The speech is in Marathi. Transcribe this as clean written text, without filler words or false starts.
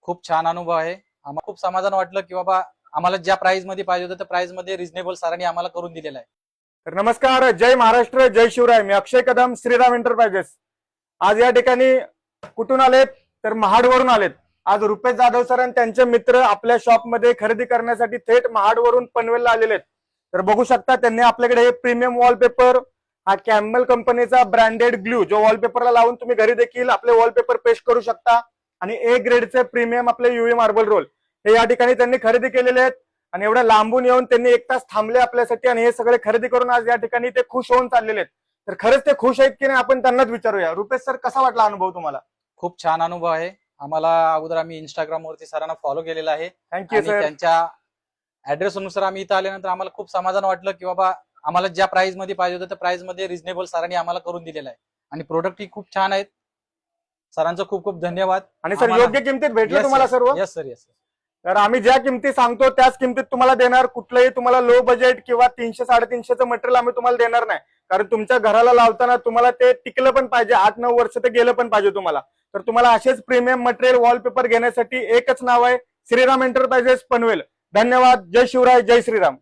खूप छान अनुभव आहे. आम्हाला खूप समाधान वाटलं की बाबा आम्हाला ज्या प्राइस मध्ये पाहिजे होतं त्या प्राइस मध्ये रिझनेबल सरांनी आम्हाला करून दिलेला आहे. तर नमस्कार, जय महाराष्ट्र, जय शिवराय. मी अक्षय कदम, श्रीराम एंटरप्राइजेस. आज या ठिकाणी कुठून आलेत तर महाडवरून आलेत. आज रुपेश जाधव सर आणि त्यांचे मित्र आपल्या शॉपमध्ये खरेदी करण्यासाठी थेट महाडवरून पनवेलला आलेले आहेत. तर बघू शकता त्यांनी आपल्याकडे हे प्रीमियम वॉलपेपर, हा कॅमल कंपनीचा ब्रँडेड ग्लू, जो वॉलपेपरला लावून तुम्ही घरी देखील आपले वॉलपेपर पेस्ट करू शकता. आणि ए ग्रेडचे प्रीमियम आपले युव्ही मार्बल रोल हे या ठिकाणी त्यांनी खरेदी केलेले आहेत. आणि एवढ्या लांबून येऊन त्यांनी 1 तास थांबले आपल्यासाठी आणि हे सगळे खरेदी करून आज या ठिकाणी ते खुश होऊन चाललेले आहेत. तर खरंच ते खुश आहेत की नाही आपण त्यांनाच विचारूया. रुपेश सर, कसा वाटला अनुभव तुम्हाला? खूप छान अनुभव आहे. आम्हाला अगोदर आम्ही इंस्टाग्राम वरती सरांना फॉलो केलेला आहे. थँक्यू आणि सर. त्यांच्या ऍड्रेस नुसार आम्ही इथं आल्यानंतर आम्हाला खूप समाधान वाटलं की बाबा आम्हाला ज्या प्राइस मध्ये पाहिजे होतं त्या प्राइस मध्ये रिझनेबल सरांनी आम्हाला करून दिलेला आहे. आणि प्रोडक्ट ही खूप छान आहेत. सरांचं खूप खूप धन्यवाद. आणि सर, योग्य किमतीत भेटलं तुम्हाला सर्व? Yes sir, yes. तर आम्ही ज्या किमती सांगतो त्याच किमतीत तुम्हाला देणार. कुठलंही तुम्हाला लो बजेट किंवा 300-350चं मटेरियल आम्ही तुम्हाला देणार नाही. कारण तुमच्या घराला लावताना तुम्हाला ते टिकलं पण पाहिजे, 8-9 वर्ष ते गेलं पण पाहिजे तुम्हाला. तर तुम्हाला असेच प्रीमियम मटेरियल वॉलपेपर घेण्यासाठी एकच नाव आहे, श्रीराम एंटरप्राइजेस पनवेल. धन्यवाद. जय शिवराय, जय श्रीराम.